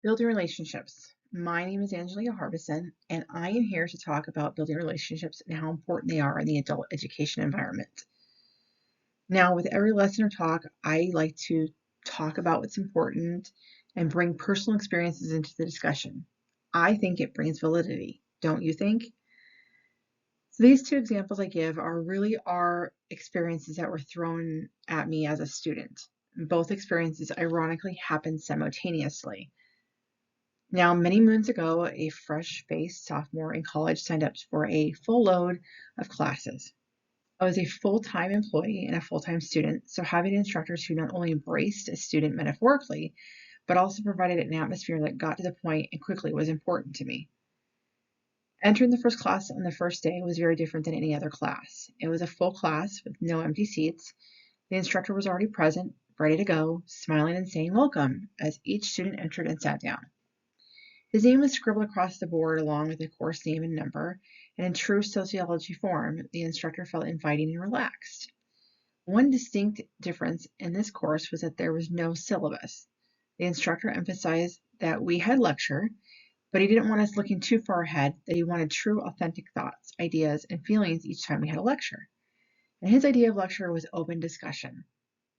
Building relationships. My name is Angelia Harbison, and I am here to talk about building relationships and how important they are in the adult education environment. Now, with every lesson or talk, I like to talk about what's important and bring personal experiences into the discussion. I think it brings validity, don't you think? So these two examples I give are experiences that were thrown at me as a student. Both experiences ironically happened simultaneously. Now, many moons ago, a fresh-faced sophomore in college signed up for a full load of classes. I was a full-time employee and a full-time student, so having instructors who not only embraced a student metaphorically, but also provided an atmosphere that got to the point and quickly was important to me. Entering the first class on the first day was very different than any other class. It was a full class with no empty seats. The instructor was already present, ready to go, smiling and saying welcome as each student entered and sat down. His name was scribbled across the board along with the course name and number, and in true sociology form, the instructor felt inviting and relaxed. One distinct difference in this course was that there was no syllabus. The instructor emphasized that we had lecture, but he didn't want us looking too far ahead, that he wanted true, authentic thoughts, ideas, and feelings each time we had a lecture. And his idea of lecture was open discussion.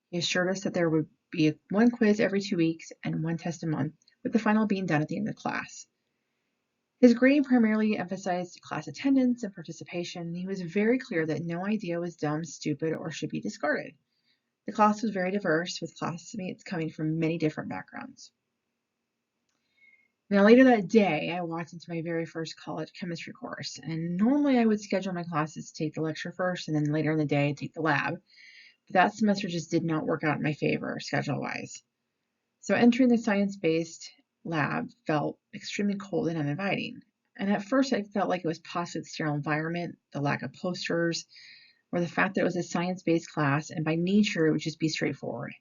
He assured us that there would be one quiz every 2 weeks and one test a month, with the final being done at the end of class. His grading primarily emphasized class attendance and participation. He was very clear that no idea was dumb, stupid, or should be discarded. The class was very diverse, with classmates coming from many different backgrounds. Now, later that day, I walked into my very first college chemistry course, and normally I would schedule my classes to take the lecture first, and then later in the day, take the lab. But that semester just did not work out in my favor, schedule-wise. So entering the science-based lab felt extremely cold and uninviting. And at first I felt like it was possibly the sterile environment, the lack of posters, or the fact that it was a science-based class and by nature it would just be straightforward.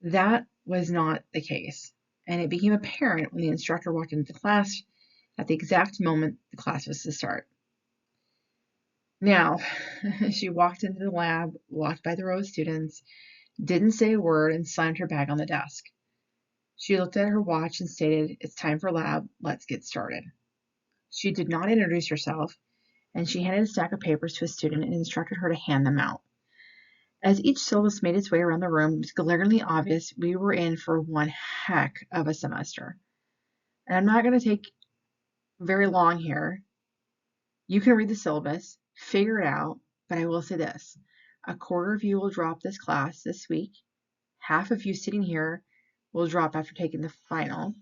That was not the case. And it became apparent when the instructor walked into the class at the exact moment the class was to start. Now, she walked into the lab, walked by the row of students, didn't say a word, and slammed her bag on the desk. She looked at her watch and stated, "It's time for lab, let's get started." She did not introduce herself, and she handed a stack of papers to a student and instructed her to hand them out. As each syllabus made its way around the room, it was glaringly obvious we were in for one heck of a semester. And I'm not going to take very long here. You can read the syllabus, figure it out, but I will say this. A quarter of you will drop this class this week. Half of you sitting here will drop after taking the final.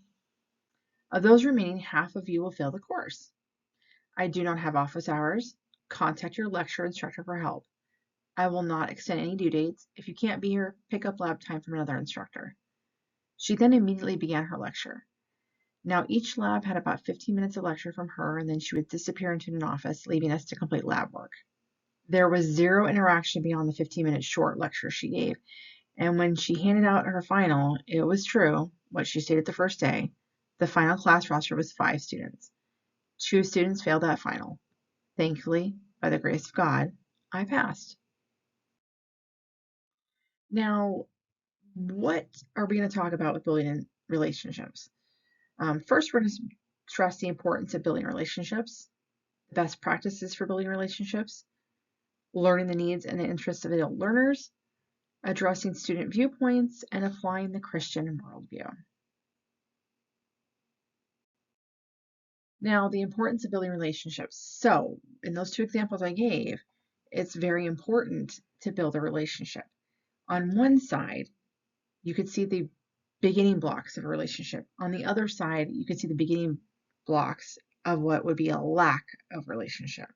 Of those remaining, half of you will fail the course. I do not have office hours. Contact your lecturer instructor for help. I will not extend any due dates. If you can't be here, pick up lab time from another instructor. She then immediately began her lecture. Now each lab had about 15 minutes of lecture from her, and then she would disappear into an office, leaving us to complete lab work. There was zero interaction beyond the 15-minute short lecture she gave, and when she handed out her final, it was true, what she stated the first day. The final class roster was 5 students. 2 students failed that final. Thankfully, by the grace of God, I passed. Now, what are we going to talk about with building relationships? First, we're going to stress the importance of building relationships, best practices for building relationships, learning the needs and the interests of adult learners, addressing student viewpoints, and applying the Christian worldview. Now, the importance of building relationships. So, in those 2 examples I gave, it's very important to build a relationship. On one side, you could see the beginning blocks of a relationship. On the other side, you could see the beginning blocks of what would be a lack of relationship.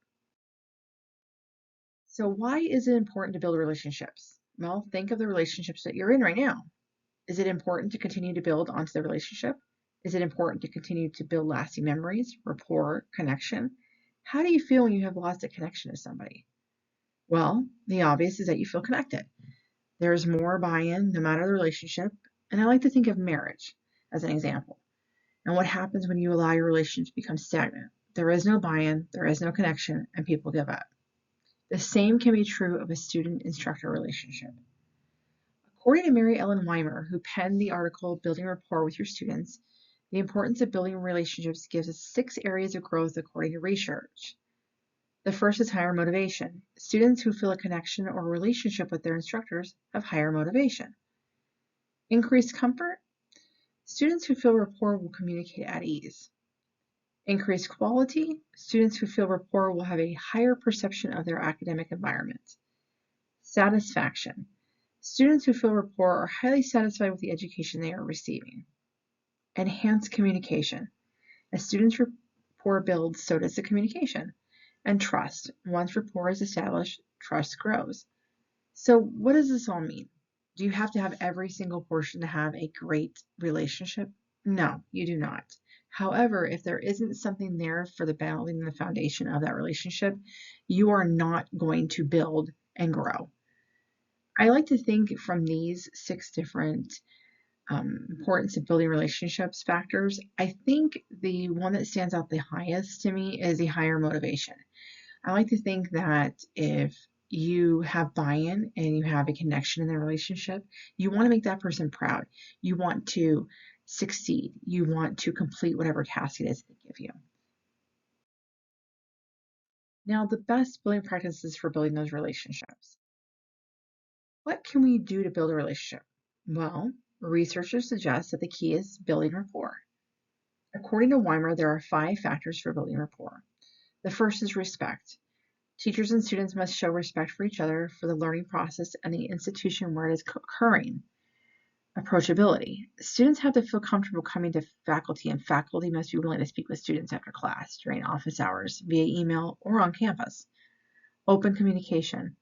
So why is it important to build relationships? Well, think of the relationships that you're in right now. Is it important to continue to build onto the relationship? Is it important to continue to build lasting memories, rapport, connection? How do you feel when you have lost a connection to somebody? Well, the obvious is that you feel connected. There's more buy-in no matter the relationship, and I like to think of marriage as an example. And what happens when you allow your relationship to become stagnant? There is no buy-in, there is no connection, and people give up. The same can be true of a student-instructor relationship. According to Mary Ellen Weimer, who penned the article Building Rapport with Your Students, The importance of building relationships gives us 6 areas of growth according to research. The first is higher motivation. Students who feel a connection or relationship with their instructors have higher motivation. Increased comfort. Students who feel rapport will communicate at ease. Increased quality. Students who feel rapport will have a higher perception of their academic environment. Satisfaction. Students who feel rapport are highly satisfied with the education they are receiving. Enhanced communication. As students' rapport builds, so does the communication. And trust. Once rapport is established, trust grows. So what does this all mean? Do you have to have every single portion to have a great relationship? No, you do not. However, if there isn't something there for the building and the foundation of that relationship, you are not going to build and grow. I like to think from these 6 different importance of building relationships factors. I think the one that stands out the highest to me is the higher motivation. I like to think that if you have buy-in and you have a connection in the relationship, you want to make that person proud. You want to succeed. You want to complete whatever task it is they give you. Now, the best building practices for building those relationships. What can we do to build a relationship? Well, researchers suggest that the key is building rapport. According to Weimer, there are 5 factors for building rapport. The first is respect. Teachers and students must show respect for each other, for the learning process, and the institution where it is occurring. Approachability. Students have to feel comfortable coming to faculty, and faculty must be willing to speak with students after class, during office hours, via email, or on campus. Open communication.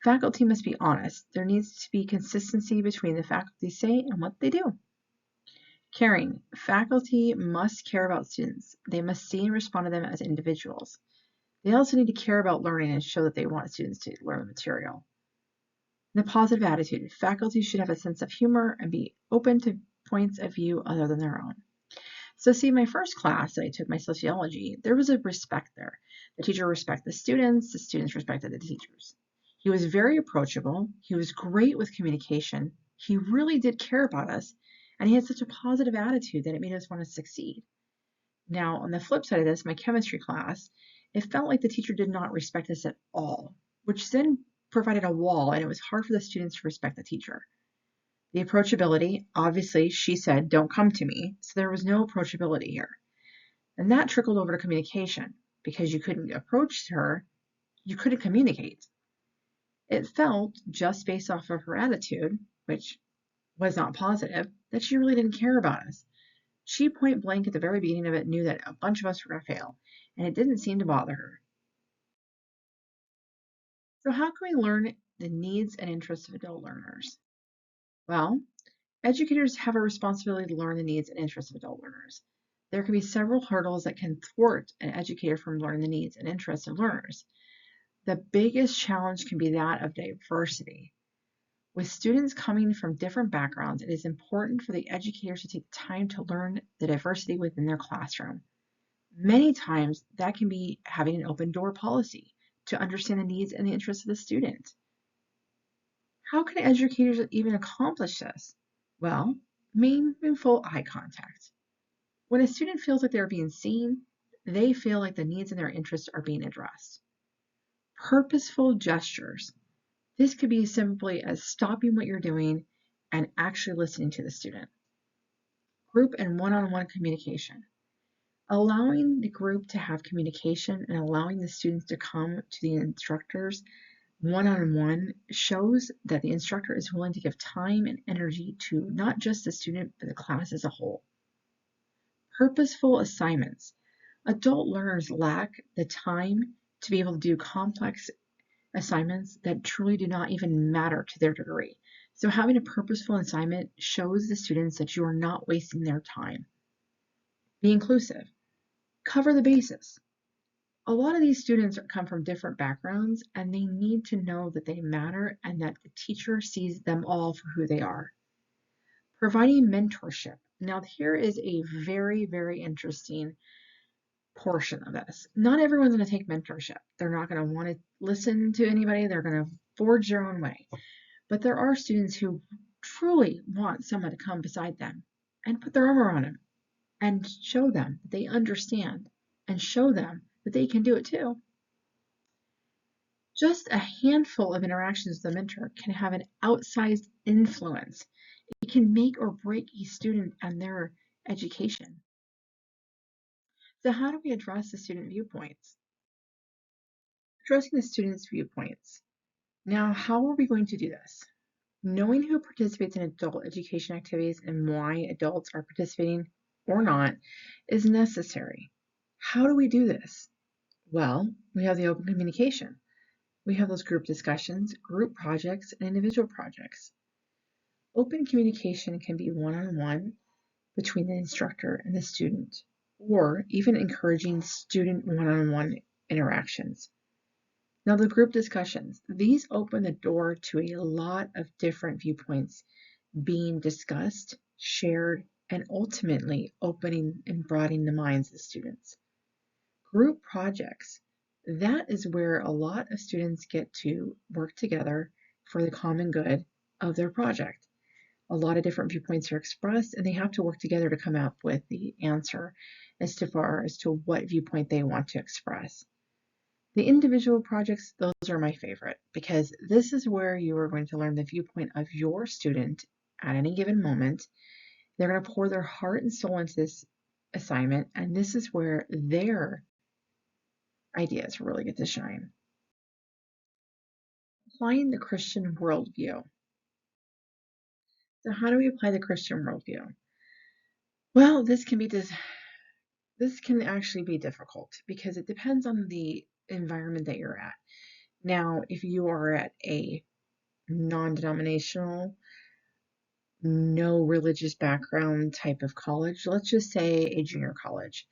Faculty must be honest. There needs to be consistency between the faculty say and what they do. Caring. Faculty must care about students. They must see and respond to them as individuals. They also need to care about learning and show that they want students to learn the material. The positive attitude. Faculty should have a sense of humor and be open to points of view other than their own. So see, my first class that I took, my sociology, there was a respect there. The teacher respected the students respected the teachers. He was very approachable. He was great with communication. He really did care about us. And he had such a positive attitude that it made us want to succeed. Now, on the flip side of this, my chemistry class, it felt like the teacher did not respect us at all, which then provided a wall, and it was hard for the students to respect the teacher. The approachability, obviously, she said, don't come to me, so there was no approachability here. And that trickled over to communication. Because you couldn't approach her, you couldn't communicate. It felt, just based off of her attitude, which was not positive, that she really didn't care about us. She point blank at the very beginning of it knew that a bunch of us were going to fail, and it didn't seem to bother her. So how can we learn the needs and interests of adult learners? Well, educators have a responsibility to learn the needs and interests of adult learners. There can be several hurdles that can thwart an educator from learning the needs and interests of learners. The biggest challenge can be that of diversity. With students coming from different backgrounds, it is important for the educators to take time to learn the diversity within their classroom. Many times that can be having an open door policy to understand the needs and the interests of the student. How can educators even accomplish this? Well, meaningful eye contact. When a student feels like they're being seen, they feel like the needs and their interests are being addressed. Purposeful gestures. This could be as simply as stopping what you're doing and actually listening to the student. Group and one-on-one communication. Allowing the group to have communication and allowing the students to come to the instructors one-on-one shows that the instructor is willing to give time and energy to not just the student, but the class as a whole. Purposeful assignments. Adult learners lack the time to be able to do complex assignments that truly do not even matter to their degree. So having a purposeful assignment shows the students that you are not wasting their time. Be inclusive. Cover the bases. A lot of these students come from different backgrounds, and they need to know that they matter and that the teacher sees them all for who they are. Providing mentorship. Now, here is a very, very interesting portion of this. Not everyone's going to take mentorship. They're not going to want to listen to anybody. They're going to forge their own way. But there are students who truly want someone to come beside them and put their arm around them and show them that they understand and show them that they can do it too. Just a handful of interactions with a mentor can have an outsized influence. It can make or break a student and their education. So how do we address the student viewpoints? Addressing the students' viewpoints. Now, how are we going to do this? Knowing who participates in adult education activities and why adults are participating or not is necessary. How do we do this? Well, we have the open communication. We have those group discussions, group projects, and individual projects. Open communication can be one-on-one between the instructor and the student, or even encouraging student one-on-one interactions. Now, the group discussions, these open the door to a lot of different viewpoints being discussed, shared, and ultimately opening and broadening the minds of the students. Group projects, that is where a lot of students get to work together for the common good of their project. A lot of different viewpoints are expressed, and they have to work together to come up with the answer as far as to what viewpoint they want to express. The individual projects, those are my favorite because this is where you are going to learn the viewpoint of your student at any given moment. They're going to pour their heart and soul into this assignment, and this is where their ideas really get to shine. Applying the Christian worldview. So how do we apply the Christian worldview? Well, this can actually be difficult because it depends on the environment that you're at. Now, if you are at a non-denominational, no religious background type of college, let's just say a junior college,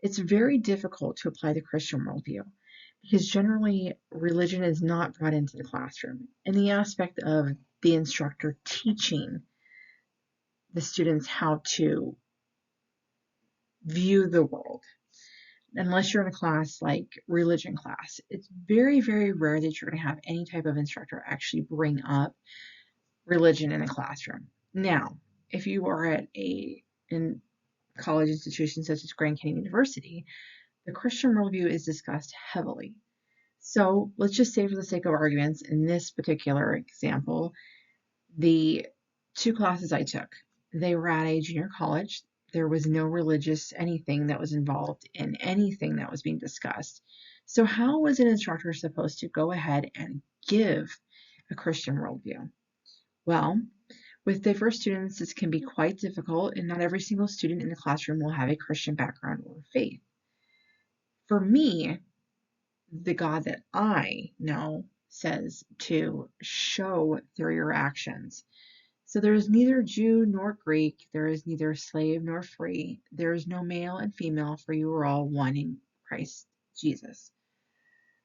it's very difficult to apply the Christian worldview because generally religion is not brought into the classroom. And the aspect of the instructor teaching the students how to view the world, unless you're in a class like religion class, it's very, very rare that you're going to have any type of instructor actually bring up religion in a classroom. Now, if you are at in college institutions such as Grand Canyon University, the Christian worldview is discussed heavily. So let's just say for the sake of arguments, in this particular example, the two classes I took, they were at a junior college. There was no religious anything that was involved in anything that was being discussed. So how was an instructor supposed to go ahead and give a Christian worldview? Well, with diverse students, this can be quite difficult, and not every single student in the classroom will have a Christian background or faith. For me, the God that I know says to show through your actions. So there is neither Jew nor Greek, there is neither slave nor free, there is no male and female, for you are all one in Christ Jesus.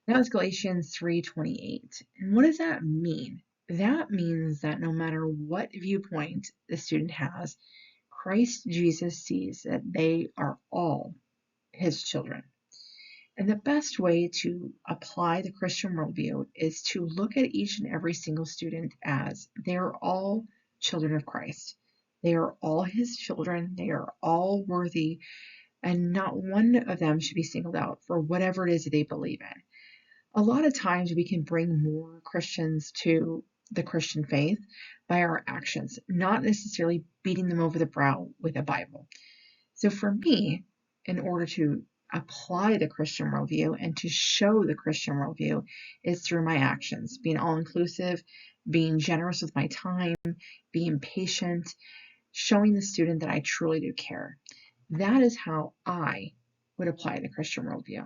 That was Galatians 3:28. And what does that mean? That means that no matter what viewpoint the student has, Christ Jesus sees that they are all his children. And the best way to apply the Christian worldview is to look at each and every single student as they are all children of Christ. They are all his children. They are all worthy, and not one of them should be singled out for whatever it is that they believe in. A lot of times we can bring more Christians to the Christian faith by our actions, not necessarily beating them over the brow with a Bible. So for me, in order to apply the Christian worldview and to show the Christian worldview is through my actions, being all-inclusive, being generous with my time, being patient, showing the student that I truly do care. That is how I would apply the Christian worldview.